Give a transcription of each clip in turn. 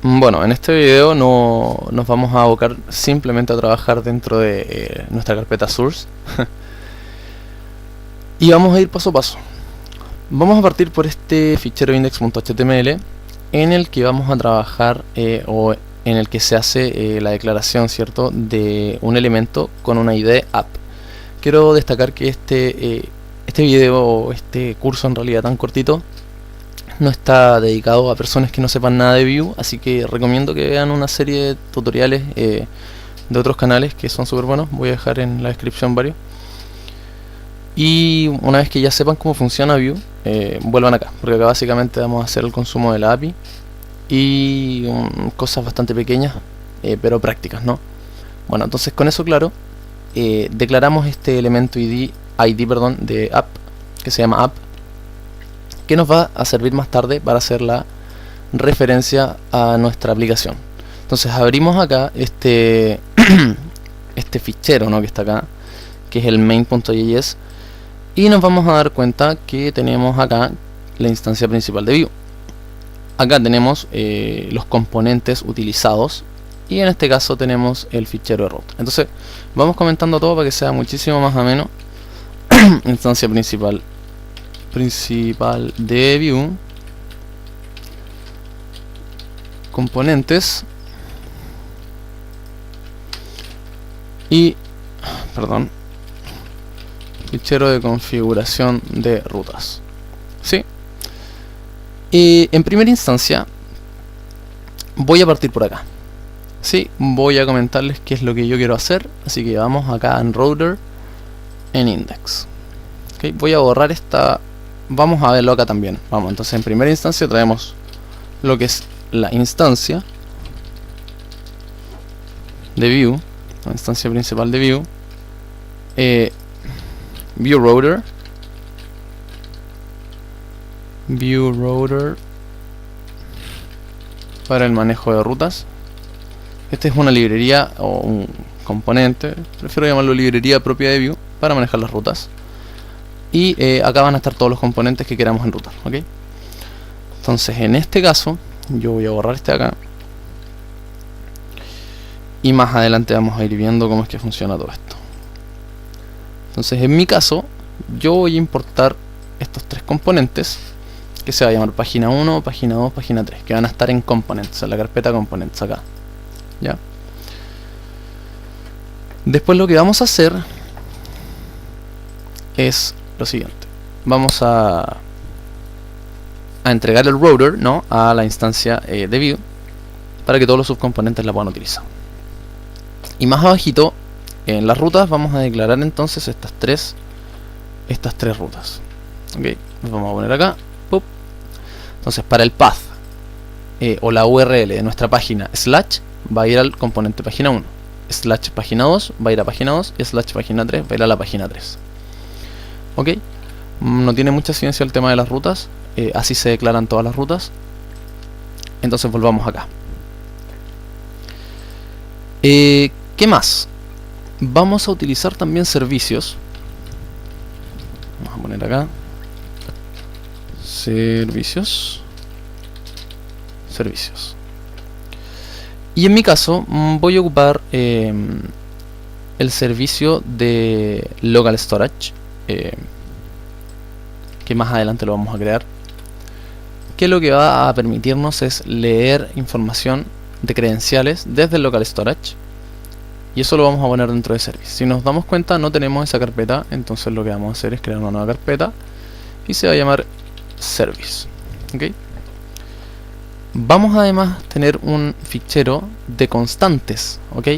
Bueno, en este video no nos vamos a abocar simplemente a trabajar dentro de nuestra carpeta source y vamos a ir paso a paso. Vamos a partir por este fichero index.html en el que vamos a trabajar o en el que se hace la declaración, ¿cierto?, de un elemento con una ID app. Quiero destacar que este video o este curso en realidad tan cortito no está dedicado a personas que no sepan nada de Vue, así que recomiendo que vean una serie de tutoriales de otros canales que son súper buenos. Voy a dejar en la descripción varios. Y una vez que ya sepan cómo funciona Vue, vuelvan acá, porque acá básicamente vamos a hacer el consumo de la API y cosas bastante pequeñas, pero prácticas, ¿no? Bueno, entonces con eso claro, declaramos este elemento ID de app, que se llama app, que nos va a servir más tarde para hacer la referencia a nuestra aplicación. Entonces abrimos acá este fichero, ¿no?, que está acá, que es el main.js, y nos vamos a dar cuenta que tenemos acá la instancia principal de Vue. Acá tenemos los componentes utilizados y en este caso tenemos el fichero de root. Entonces vamos comentando todo para que sea muchísimo más ameno. Instancia principal de Vue, componentes y fichero de configuración de rutas. ¿Sí? En primera instancia voy a partir por acá. ¿Sí? Voy a comentarles qué es lo que yo quiero hacer, así que vamos acá en router, en index. ¿Okay? Voy a borrar esta. Vamos a verlo acá también. Vamos, entonces en primera instancia traemos lo que es la instancia de Vue, la instancia principal de Vue, Vue router para el manejo de rutas. Esta es una librería o un componente, prefiero llamarlo librería propia de Vue para manejar las rutas. Y acá van a estar todos los componentes que queramos en ruta, ¿ok? Entonces en este caso yo voy a borrar este de acá y más adelante vamos a ir viendo cómo es que funciona todo esto. Entonces en mi caso yo voy a importar estos tres componentes que se va a llamar página 1, página 2, página 3, que van a estar en components, en la carpeta components acá, ¿ya? Después lo que vamos a hacer es lo siguiente: vamos a entregar el router, ¿no?, a la instancia de Vue para que todos los subcomponentes la puedan utilizar. Y más abajito en las rutas vamos a declarar entonces estas tres rutas. Ok, nos vamos a poner acá. ¡Pup! Entonces para el path o la URL de nuestra página slash va a ir al componente página 1, slash página 2 va a ir a página 2 y slash página 3 va a ir a la página 3. Ok, no tiene mucha ciencia el tema de las rutas, así se declaran todas las rutas. Entonces volvamos acá. ¿Qué más? Vamos a utilizar también servicios. Vamos a poner acá servicios. Y en mi caso voy a ocupar el servicio de local storage, que más adelante lo vamos a crear, que lo que va a permitirnos es leer información de credenciales desde el local storage, y eso lo vamos a poner dentro de service. Si nos damos cuenta no tenemos esa carpeta, entonces lo que vamos a hacer es crear una nueva carpeta y se va a llamar service. ¿Okay? Vamos además a tener un fichero de constantes, ¿ok?,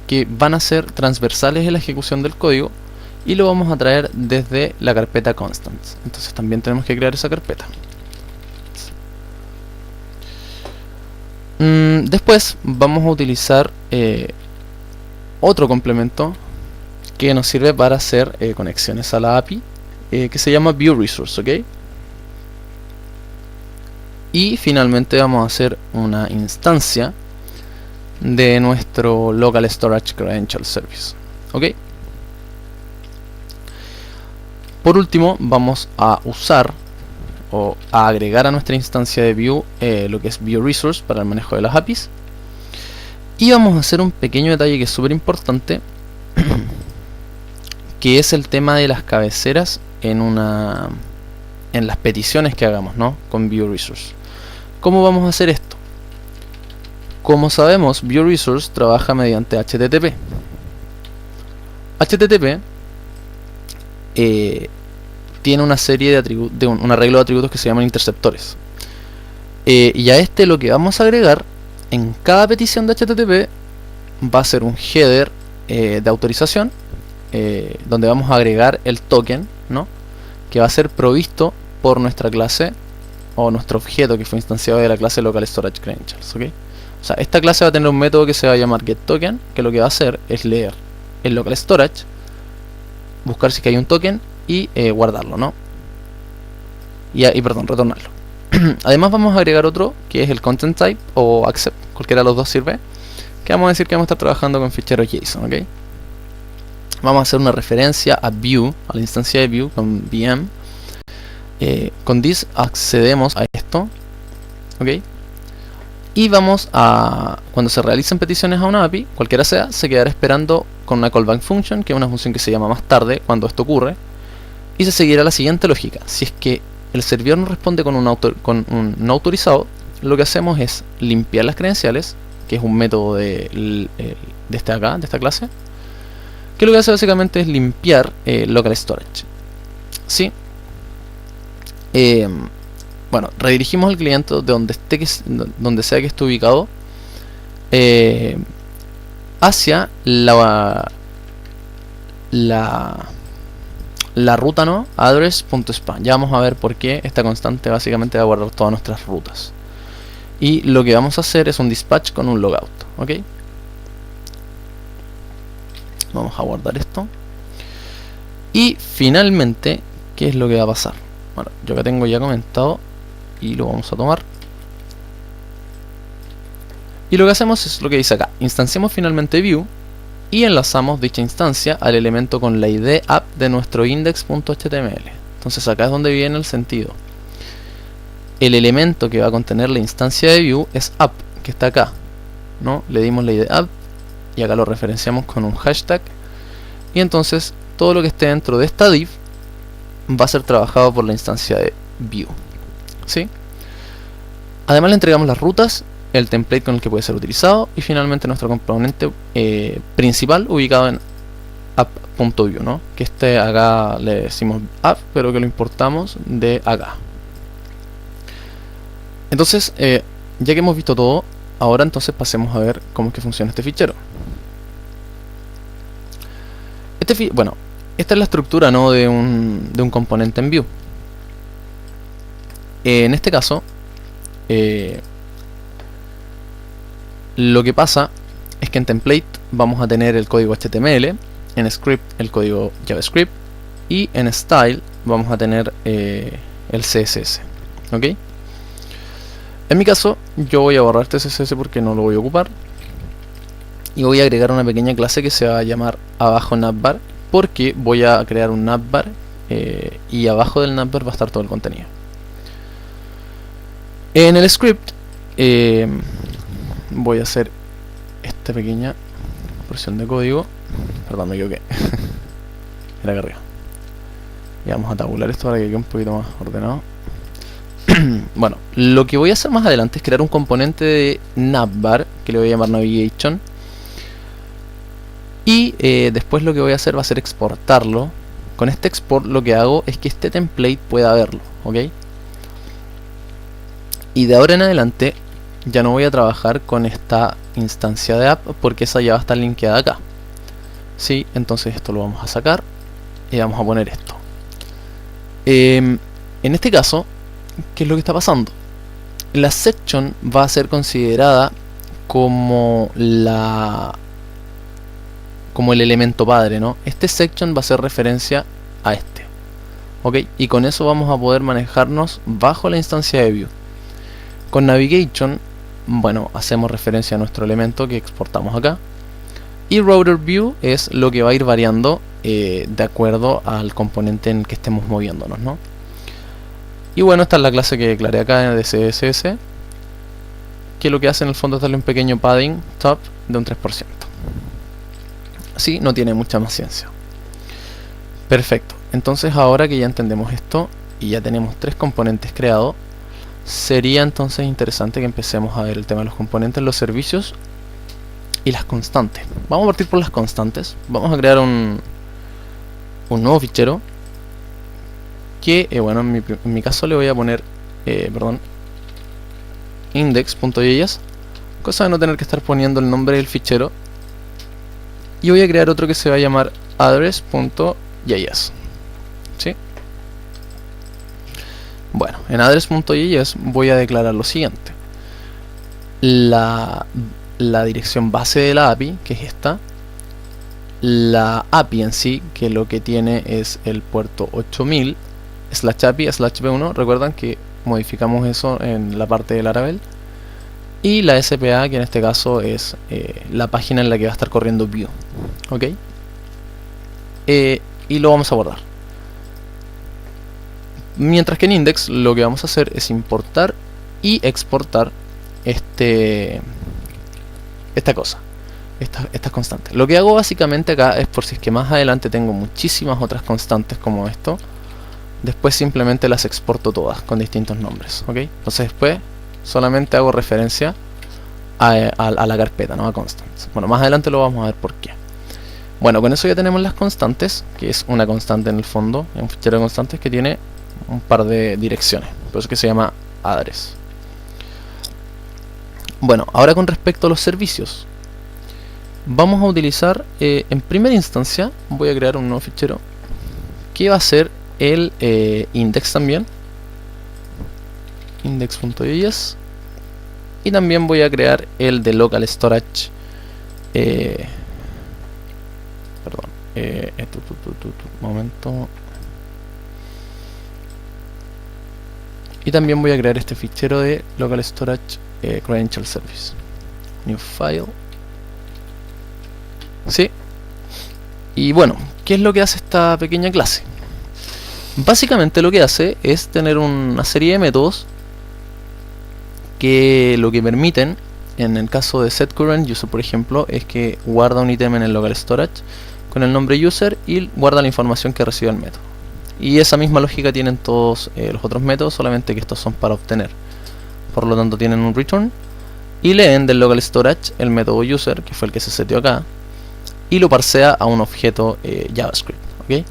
que van a ser transversales en la ejecución del código, y lo vamos a traer desde la carpeta constants. Entonces también tenemos que crear esa carpeta. Después vamos a utilizar otro complemento que nos sirve para hacer conexiones a la API, que se llama Vue Resource, ¿ok? Y finalmente vamos a hacer una instancia de nuestro Local Storage Credential Service, ¿ok? Por último vamos a usar o a agregar a nuestra instancia de Vue lo que es Vue Resource para el manejo de las APIs. Y vamos a hacer un pequeño detalle que es súper importante, que es el tema de las cabeceras en las peticiones que hagamos, ¿no? Con Vue Resource. ¿Cómo vamos a hacer esto? Como sabemos, Vue Resource trabaja mediante HTTP. HTTP tiene una serie de atributos, un arreglo de atributos que se llaman interceptores. Y a este lo que vamos a agregar en cada petición de HTTP va a ser un header de autorización, donde vamos a agregar el token, ¿no? Que va a ser provisto por nuestra clase o nuestro objeto que fue instanciado de la clase local storage credentials, ¿ok? O sea, esta clase va a tener un método que se va a llamar getToken, que lo que va a hacer es leer el local storage, buscar si es que hay un token y guardarlo, ¿no? Perdón, retornarlo. Además vamos a agregar otro que es el content type o accept, cualquiera de los dos sirve, que vamos a decir que vamos a estar trabajando con ficheros JSON, ¿ok? Vamos a hacer una referencia a Vue, a la instancia de Vue con VM. Con this accedemos a esto, ¿ok? Y vamos a, cuando se realicen peticiones a una API, cualquiera sea, se quedará esperando con una callback function, que es una función que se llama más tarde cuando esto ocurre, y se seguirá la siguiente lógica. Si es que el servidor nos responde con un no autorizado, lo que hacemos es limpiar las credenciales, que es un método de esta clase, que lo que hace básicamente es limpiar local storage. ¿Sí? Bueno, redirigimos al cliente de donde sea que esté ubicado hacia la ruta, ¿no? Address.span. Ya vamos a ver por qué esta constante básicamente va a guardar todas nuestras rutas. Y lo que vamos a hacer es un dispatch con un logout, ¿ok? Vamos a guardar esto. Y finalmente, ¿qué es lo que va a pasar? Bueno, yo acá tengo ya comentado y lo vamos a tomar. Y lo que hacemos es lo que dice acá: instanciamos finalmente Vue y enlazamos dicha instancia al elemento con la ID app de nuestro index.html. Entonces acá es donde viene el sentido. El elemento que va a contener la instancia de Vue es app, que está acá, ¿no? Le dimos la ID app y acá lo referenciamos con un hashtag, y entonces todo lo que esté dentro de esta div va a ser trabajado por la instancia de Vue, ¿sí? Además le entregamos las rutas, el template con el que puede ser utilizado y finalmente nuestro componente principal ubicado en app.vue, ¿no? Que acá le decimos app, pero que lo importamos de acá. Entonces, ya que hemos visto todo, ahora entonces pasemos a ver cómo es que funciona este fichero. Bueno, esta es la estructura, ¿no? de un componente en Vue. En este caso, lo que pasa es que en template vamos a tener el código HTML, en script el código JavaScript y en style vamos a tener el CSS, ¿ok? En mi caso yo voy a borrar este CSS porque no lo voy a ocupar y voy a agregar una pequeña clase que se va a llamar abajo navbar, porque voy a crear un navbar y abajo del navbar va a estar todo el contenido. En el script voy a hacer esta pequeña porción de código. Perdón, me equivoqué. Era acá arriba. Y vamos a tabular esto para que quede un poquito más ordenado. Bueno, lo que voy a hacer más adelante es crear un componente de navbar que le voy a llamar navigation. Y después lo que voy a hacer va a ser exportarlo. Con este export lo que hago es que este template pueda verlo, ¿ok? Y de ahora en adelante ya no voy a trabajar con esta instancia de app porque esa ya va a estar linkeada acá. Sí, entonces esto lo vamos a sacar y vamos a poner esto. En este caso, ¿qué es lo que está pasando? La section va a ser considerada como el elemento padre, ¿no? Este section va a hacer referencia a este, ¿ok? Y con eso vamos a poder manejarnos bajo la instancia de Vue. Con navigation, bueno, hacemos referencia a nuestro elemento que exportamos acá. Y router view es lo que va a ir variando de acuerdo al componente en que estemos moviéndonos, ¿no? Y bueno, esta es la clase que declaré acá de CSS, que lo que hace en el fondo es darle un pequeño padding top de un 3%. Así, no tiene mucha más ciencia. Perfecto, entonces ahora que ya entendemos esto y ya tenemos 3 componentes creados, sería entonces interesante que empecemos a ver el tema de los componentes, los servicios y las constantes. Vamos a partir por las constantes. Vamos a crear un nuevo fichero que, bueno, en mi caso le voy a poner, index.js, cosa de no tener que estar poniendo el nombre del fichero. Y voy a crear otro que se va a llamar address.js. ¿Sí? Bueno, en address.js voy a declarar lo siguiente: la dirección base de la API, que es esta, la API en sí, que lo que tiene es el puerto 8000 /API/v1, recuerdan que modificamos eso en la parte del Laravel, y la SPA, que en este caso es la página en la que va a estar corriendo Vue, ¿ok? Y lo vamos a guardar. Mientras que en index lo que vamos a hacer es importar y exportar estas constantes. Lo que hago básicamente acá es, por si es que más adelante tengo muchísimas otras constantes como esto, después simplemente las exporto todas con distintos nombres, ¿ok? Entonces después solamente hago referencia a la carpeta, no a constants. Bueno, más adelante lo vamos a ver por qué. Bueno, con eso ya tenemos las constantes, que es una constante en el fondo, un fichero de constantes que tiene un par de direcciones, por eso que se llama address. Bueno, ahora con respecto a los servicios, vamos a utilizar, en primera instancia, voy a crear un nuevo fichero que va a ser el index también, index.js, y también voy a crear el de local storage, momento, y también voy a crear este fichero de local storage credential service, new file. ¿Sí? Y bueno, ¿qué es lo que hace esta pequeña clase? Básicamente lo que hace es tener una serie de métodos que lo que permiten, en el caso de setCurrentUser por ejemplo, es que guarda un ítem en el local storage con el nombre user y guarda la información que recibe el método. Y esa misma lógica tienen todos los otros métodos, solamente que estos son para obtener. Por lo tanto tienen un return y leen del local storage el método user, que fue el que se seteó acá, y lo parsea a un objeto JavaScript, ¿ok?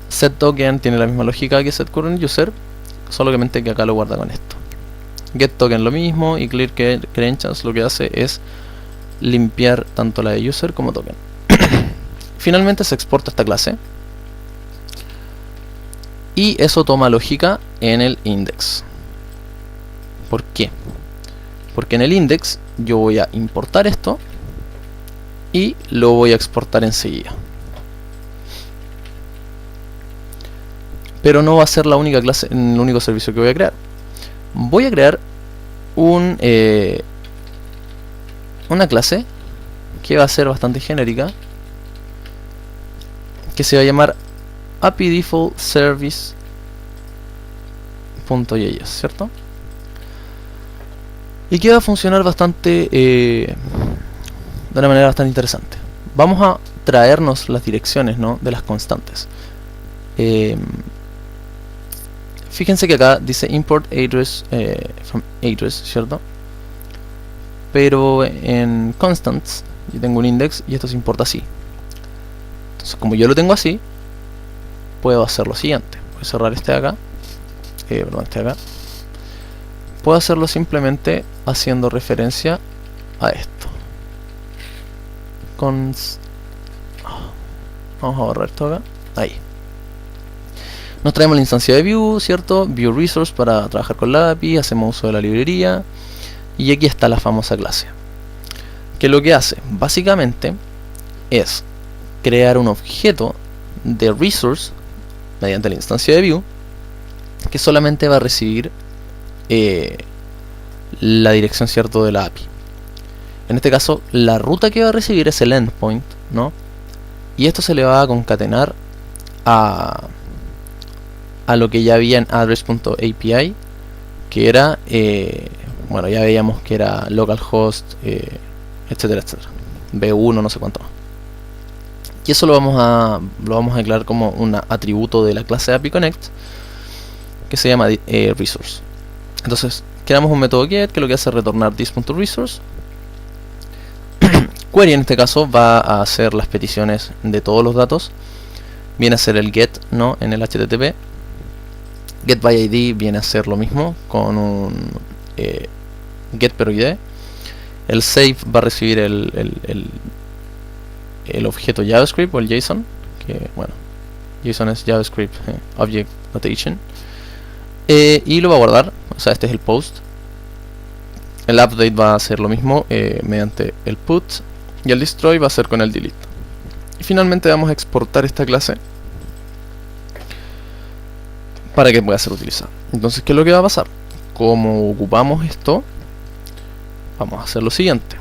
setToken tiene la misma lógica que setCurrentUser, solamente que acá lo guarda con esto. getToken lo mismo, y clearCredentials lo que hace es limpiar tanto la de user como token. Finalmente se exporta esta clase y eso toma lógica en el index. ¿Por qué? Porque en el index yo voy a importar esto y lo voy a exportar enseguida. Pero no va a ser la única clase, el único servicio que voy a crear. Voy a crear una clase que va a ser bastante genérica, que se va a llamar API Default Service.js, ¿cierto? Y que va a funcionar bastante de una manera bastante interesante. Vamos a traernos las direcciones, ¿no?, de las constantes. Fíjense que acá dice import address from address, ¿cierto? Pero en constants yo tengo un index y esto se importa así. Entonces, como yo lo tengo así, puedo hacer lo siguiente. Voy a cerrar este de acá, puedo hacerlo simplemente haciendo referencia a esto. Vamos a borrar esto acá. Ahí. Nos traemos la instancia de Vue, ¿cierto? Vue Resource para trabajar con la API, hacemos uso de la librería. Y aquí está la famosa clase, que lo que hace básicamente es crear un objeto de resource mediante la instancia de Vue que solamente va a recibir la dirección, ¿cierto?, de la API. En este caso la ruta que va a recibir es el endpoint, ¿no? Y esto se le va a concatenar a a lo que ya había en address.api, que era, bueno, ya veíamos que era localhost, etcétera, etcétera, B1, no sé cuánto más. Y eso lo vamos a declarar como un atributo de la clase API Connect, que se llama resource. Entonces creamos un método get que lo que hace es retornar this.resource. Query en este caso va a hacer las peticiones de todos los datos. Viene a ser el get, ¿no?, en el HTTP. Get by ID viene a ser lo mismo con un get pero ID. El save va a recibir el objeto JavaScript o el JSON, que bueno, JSON es JavaScript Object Notation, y lo va a guardar. O sea, este es el post. El update va a hacer lo mismo mediante el put, y el destroy va a ser con el delete. Y finalmente vamos a exportar esta clase para que pueda ser utilizada. Entonces, ¿qué es lo que va a pasar? Como ocupamos esto, vamos a hacer lo siguiente.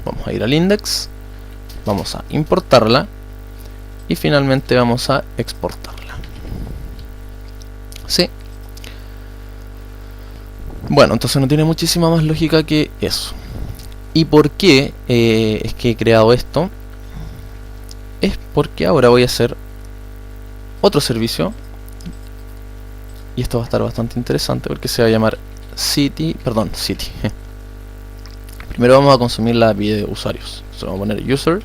Vamos a ir al index, vamos a importarla y finalmente vamos a exportarla. ¿Sí? Bueno, entonces no tiene muchísima más lógica que eso. ¿Y por qué es que he creado esto? Es porque ahora voy a hacer otro servicio, y esto va a estar bastante interesante porque se va a llamar City. Primero vamos a consumir la API de usuarios. Entonces vamos a poner user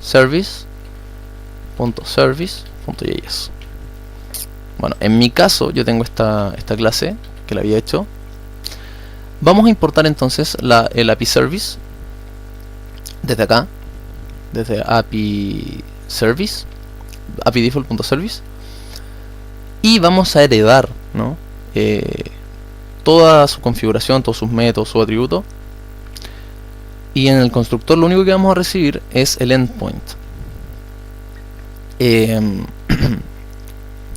service.service.js. Bueno, en mi caso yo tengo esta clase que la había hecho. Vamos a importar entonces el API service desde acá, desde API service, API default.service, y vamos a heredar, ¿no?, toda su configuración, todos sus métodos, su atributo. Y en el constructor lo único que vamos a recibir es el endpoint, que en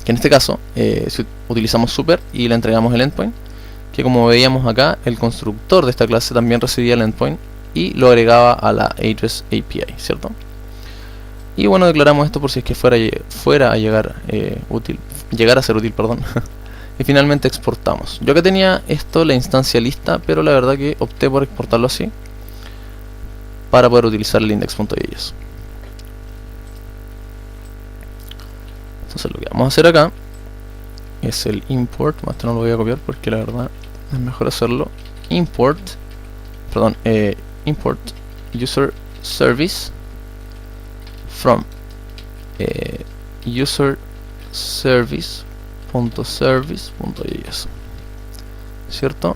este caso si utilizamos super y le entregamos el endpoint, que como veíamos acá, el constructor de esta clase también recibía el endpoint y lo agregaba a la address API, ¿cierto? Y bueno, declaramos esto por si es que fuera a llegar a ser útil, perdón. Y finalmente exportamos. Yo acá tenía esto, la instancia lista, pero la verdad que opté por exportarlo así para poder utilizar el index.js. Entonces lo que vamos a hacer acá es el import. Esto no lo voy a copiar porque la verdad es mejor hacerlo. Import user service from user service.service.js, ¿cierto?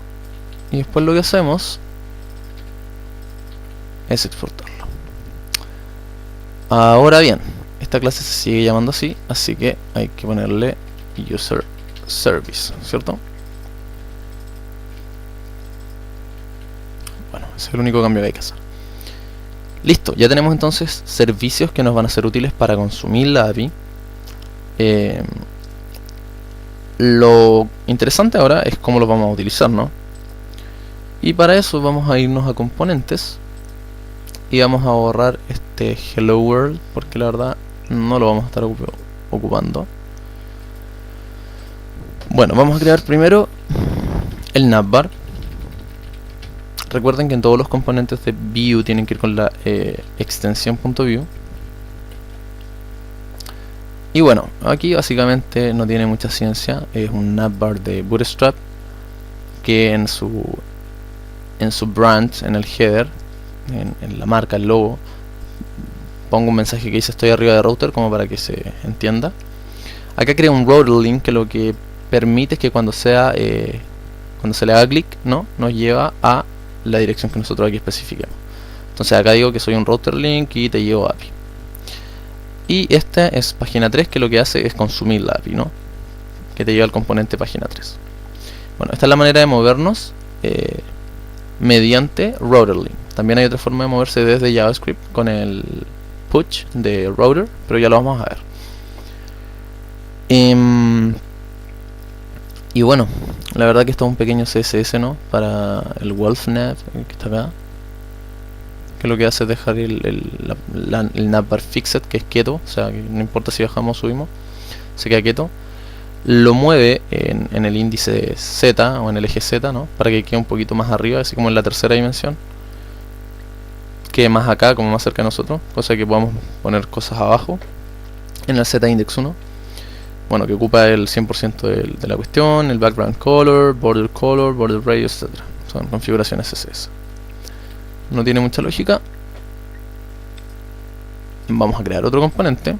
Y después lo que hacemos es exportarlo. Ahora bien, esta clase se sigue llamando así que hay que ponerle user service, ¿cierto? Bueno, ese es el único cambio que hay que hacer. Listo, ya tenemos entonces servicios que nos van a ser útiles para consumir la API. Lo interesante ahora es cómo los vamos a utilizar, ¿no? Y para eso vamos a irnos a componentes y vamos a borrar este hello world porque la verdad no lo vamos a estar ocupando. Bueno, vamos a crear primero el navbar. Recuerden que en todos los componentes de Vue tienen que ir con la extensión .vue. Y bueno, aquí básicamente no tiene mucha ciencia. Es un navbar de Bootstrap que en su branch, en el header, en la marca, el logo, pongo un mensaje que dice estoy arriba de router, como para que se entienda. Acá crea un router link que lo que permite es que cuando se le haga clic, ¿no?, nos lleva a la dirección que nosotros aquí especifiquemos. Entonces acá digo que soy un router link y te llevo a API. Y esta es página 3, que lo que hace es consumir la API, ¿no?, que te lleva al componente página 3. Bueno, esta es la manera de movernos mediante router link. También hay otra forma de moverse desde JavaScript con el push de router, pero ya lo vamos a ver. Y bueno, la verdad que esto es un pequeño CSS, ¿no?, para el WolfNav que está acá, que lo que hace es dejar el navbar fixed, que es quieto, o sea que no importa si bajamos o subimos, se queda quieto. lo mueve en el índice Z o en el eje Z, ¿no? Para que quede un poquito más arriba, así como en la tercera dimensión, quede más acá, como más cerca de nosotros, cosa que podamos poner cosas abajo en el Z index 1. Bueno, que ocupa el 100% de la cuestión, el background color, border radius, etc. Son configuraciones CSS. No tiene mucha lógica. Vamos a crear otro componente,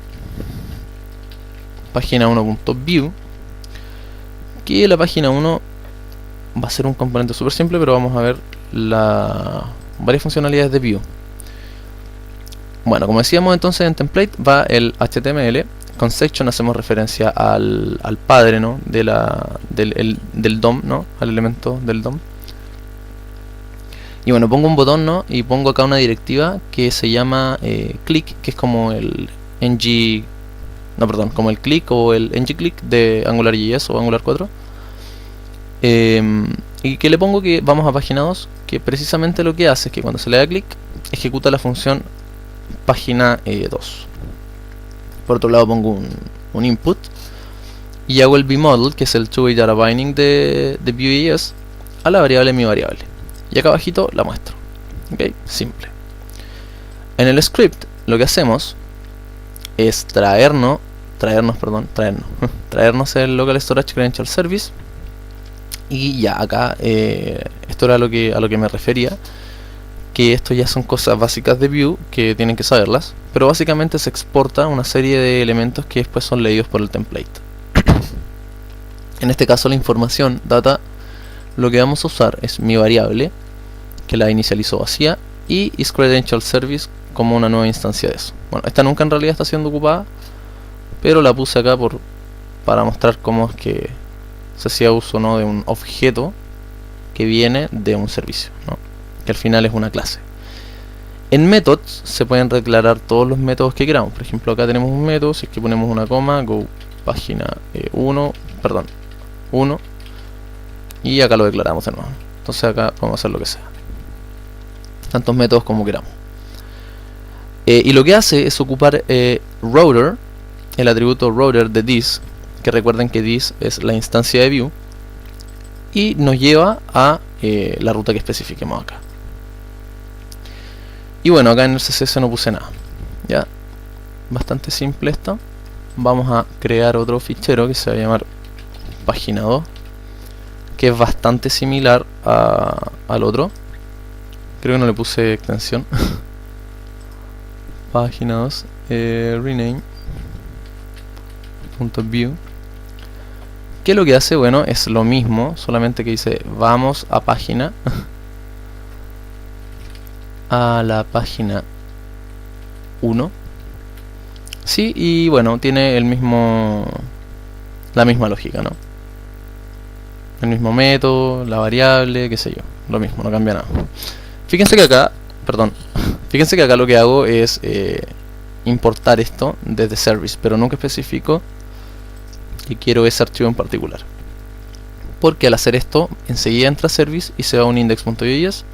página 1.view, que la página 1 va a ser un componente súper simple, pero vamos a ver varias funcionalidades de view. Bueno, como decíamos, entonces en template va el HTML. Con section hacemos referencia al padre, ¿no? del DOM, ¿no? Al elemento del DOM. Y bueno, pongo un botón, ¿no? Y pongo acá una directiva que se llama click, que es como el como el click o el ngClick de AngularJS o Angular 4. Y que le pongo que vamos a página 2, que precisamente lo que hace es que cuando se le da clic, ejecuta la función página 2. Por otro lado pongo un input y hago el vModel, que es el two-way data binding de Vue.js, a la variable mi variable. Y acá abajito la muestro. Ok, simple. En el script lo que hacemos es traernos el local storage credential service. Y ya acá esto era a lo que me refería, que esto ya son cosas básicas de Vue que tienen que saberlas, pero básicamente se exporta una serie de elementos que después son leídos por el template. En este caso la información data, lo que vamos a usar es mi variable, que la inicializó vacía, y isCredentialService como una nueva instancia de eso. Bueno, esta nunca en realidad está siendo ocupada, pero la puse acá para mostrar cómo es que se hacía uso, ¿no? De un objeto que viene de un servicio, ¿no? Que al final es una clase. En methods se pueden declarar todos los métodos que queramos. Por ejemplo, acá tenemos un método, si es que ponemos una coma, go página 1, y acá lo declaramos de nuevo. Entonces acá podemos hacer lo que sea, tantos métodos como queramos. Y lo que hace es ocupar router, el atributo router de this, que recuerden que this es la instancia de Vue, y nos lleva a la ruta que especifiquemos acá. Y bueno, acá en el CSS no puse nada. Ya, bastante simple esto. Vamos a crear otro fichero que se va a llamar página 2, que es bastante similar al otro. Creo que no le puse extensión. Página 2, rename.view, que lo que hace, bueno, es lo mismo, solamente que dice vamos a página a la página 1. Sí, y bueno, tiene la misma lógica, ¿no? El mismo método, la variable, qué sé yo, lo mismo, no cambia nada. Fíjense que acá lo que hago es importar esto desde service, pero nunca especifico que quiero ese archivo en particular, porque al hacer esto enseguida entra service y se va a un index.js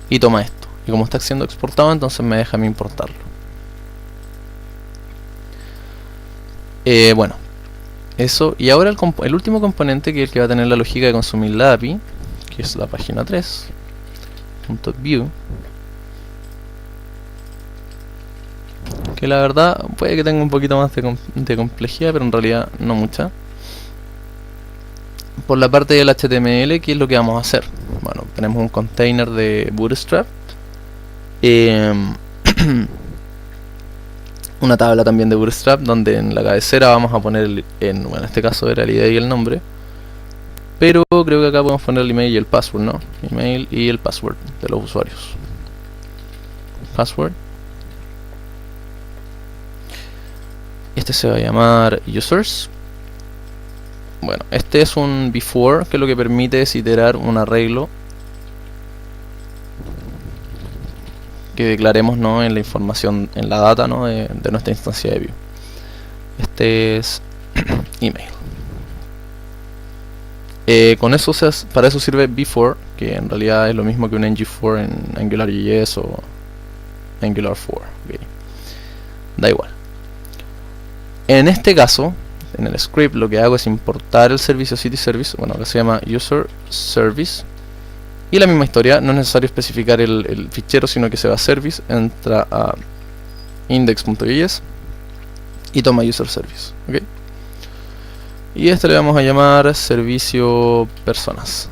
y toma esto, y como está siendo exportado, entonces me deja a mí importarlo. Bueno, eso. Y ahora el último componente, que es el que va a tener la lógica de consumir la API, que es la página 3.view, que la verdad puede que tenga un poquito más de complejidad, pero en realidad no mucha. Por la parte del HTML, ¿qué es lo que vamos a hacer? Bueno, tenemos un container de Bootstrap, una tabla también de Bootstrap, donde en la cabecera vamos a poner bueno, en este caso era el ID y el nombre, pero creo que acá podemos poner el email y el password, ¿no? Email y el password de los usuarios. Password. Este se va a llamar users. Bueno, este es un before, que lo que permite es iterar un arreglo que declaremos, ¿no? En la información, en la data, ¿no? de nuestra instancia de Vue. Este es email. Con eso para eso sirve before, que en realidad es lo mismo que un ng4 en AngularJS o Angular 4. Okay. Da igual. En este caso, en el script lo que hago es importar el servicio City Service, bueno, acá se llama User Service, y la misma historia, no es necesario especificar el fichero, sino que se va a Service, entra a index.js y toma User Service, ¿ok? Y este le vamos a llamar servicio personas,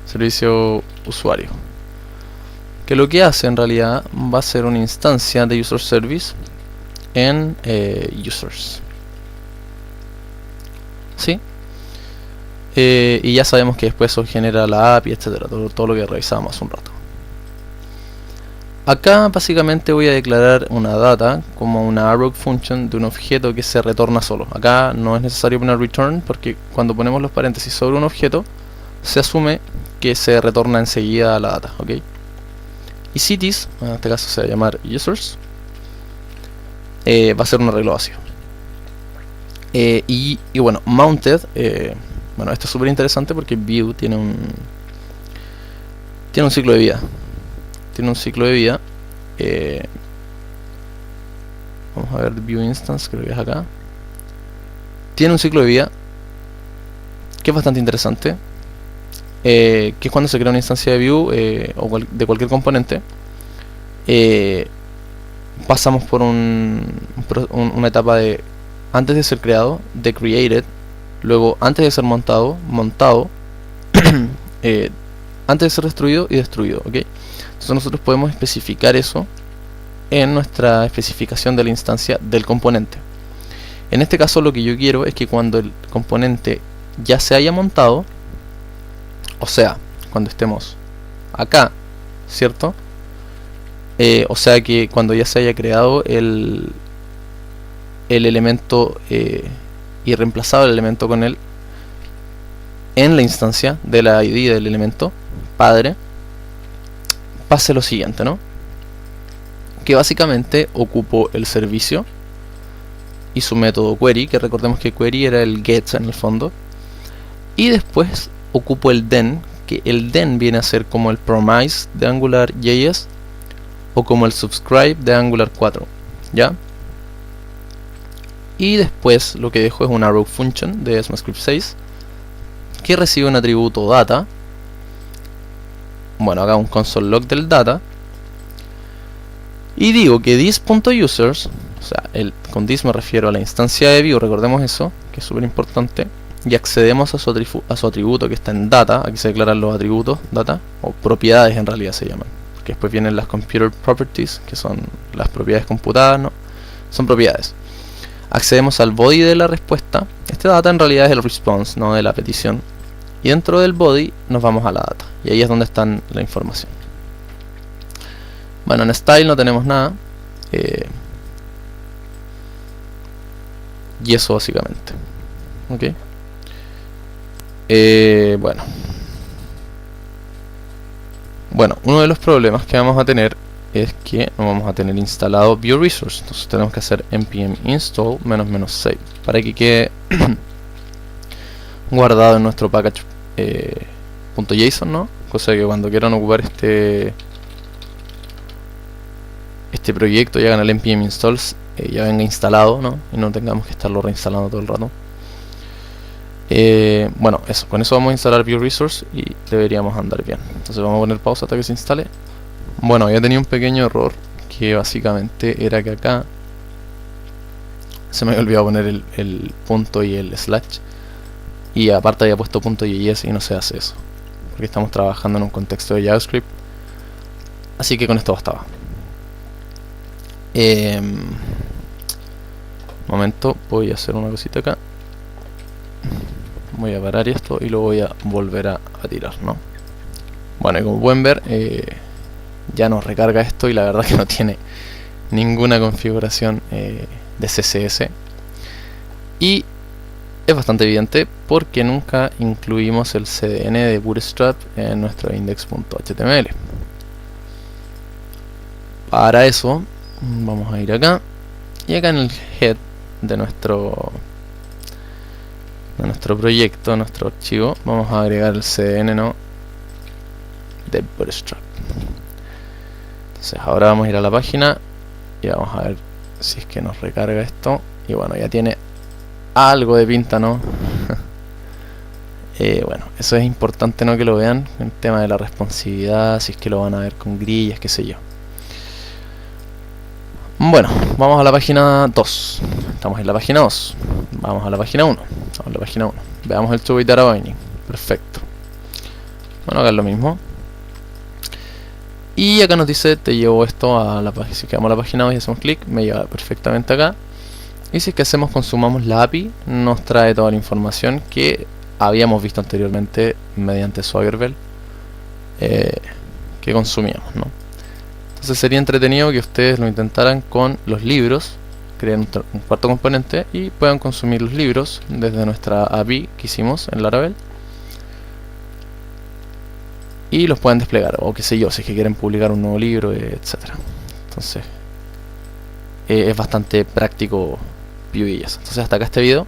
servicio usuario, que lo que hace en realidad va a ser una instancia de User Service en users, ¿sí? Y ya sabemos que después eso genera la API, etcétera, todo lo que revisamos hace un rato. Acá básicamente voy a declarar una data como una arrow function de un objeto que se retorna solo. Acá no es necesario poner return porque cuando ponemos los paréntesis sobre un objeto se asume que se retorna enseguida a la data, ¿ok? Y cities, en este caso se va a llamar users, va a ser un arreglo vacío. Y bueno, mounted, bueno, esto es súper interesante porque view tiene un ciclo de vida. Vamos a ver view instance, creo que es acá. Tiene un ciclo de vida que es bastante interesante, que es cuando se crea una instancia de view o de cualquier componente. Pasamos por una etapa de antes de ser creado, de created, luego antes de ser montado, antes de ser destruido y destruido, ¿ok? Entonces nosotros podemos especificar eso en nuestra especificación de la instancia del componente. En este caso lo que yo quiero es que cuando el componente ya se haya montado, o sea, cuando estemos acá, ¿cierto? O sea que cuando ya se haya creado el elemento y reemplazado el elemento con él en la instancia de la ID del elemento padre, pase lo siguiente, ¿no? Que básicamente ocupo el servicio y su método query, que recordemos que query era el get en el fondo, y después ocupo el then, que el then viene a ser como el promise de AngularJS o como el subscribe de Angular 4, ¿ya? Y después lo que dejo es una arrow function de ESMAScript 6 que recibe un atributo data. Bueno, acá un console log del data. Y digo que this.users, o sea, con this me refiero a la instancia de view, recordemos eso, que es súper importante. Y accedemos a su atributo que está en data. Aquí se declaran los atributos data, o propiedades en realidad se llaman. Porque después vienen las computer properties, que son las propiedades computadas, ¿no? Son propiedades. Accedemos al body de la respuesta. Este data en realidad es el response, no de la petición. Y dentro del body nos vamos a la data. Y ahí es donde está la información. Bueno, en style no tenemos nada. Y eso básicamente. Ok. Bueno, uno de los problemas que vamos a tener es que no vamos a tener instalado view resource. Entonces tenemos que hacer npm install --save para que quede guardado en nuestro package .json, ¿no? Cosa que cuando quieran ocupar este proyecto y hagan el npm install ya venga instalado, ¿no? Y no tengamos que estarlo reinstalando todo el rato. Bueno, con eso vamos a instalar view resource y deberíamos andar bien. Entonces vamos a poner pausa hasta que se instale. Bueno, había tenido un pequeño error que básicamente era que acá se me había olvidado poner el punto y el slash, y aparte había puesto .js y no se hace eso porque estamos trabajando en un contexto de JavaScript, así que con esto bastaba. Momento, voy a hacer una cosita acá. Voy a parar esto y lo voy a volver a tirar, ¿no? Bueno, y como pueden ver, ya nos recarga esto y la verdad que no tiene ninguna configuración de CSS. Y es bastante evidente porque nunca incluimos el CDN de Bootstrap en nuestro index.html. Para eso vamos a ir acá y acá en el head de nuestro proyecto, nuestro archivo, vamos a agregar el CDN, ¿no?, de Bootstrap. Entonces ahora vamos a ir a la página y vamos a ver si es que nos recarga esto. Y bueno, ya tiene algo de pinta, ¿no? Bueno, eso es importante, ¿no? Que lo vean, el tema de la responsividad, si es que lo van a ver con grillas, qué sé yo. Bueno, vamos a la página 2. Estamos en la página 2. Vamos a la página 1. Vamos a la página 1. Veamos el 2-bit data binding. Perfecto. Bueno, acá es lo mismo. Y acá nos dice, te llevo esto a la página. Si quedamos a la página 2 y hacemos clic, me lleva perfectamente acá. Y si es que hacemos, consumamos la API, nos trae toda la información que habíamos visto anteriormente mediante Swaggerbell que consumíamos, ¿no? Entonces sería entretenido que ustedes lo intentaran con los libros, creen un cuarto componente y puedan consumir los libros desde nuestra API que hicimos en Laravel y los pueden desplegar, o qué sé yo, si es que quieren publicar un nuevo libro, etcétera. Entonces es bastante práctico, Vue.js. Entonces hasta acá este video.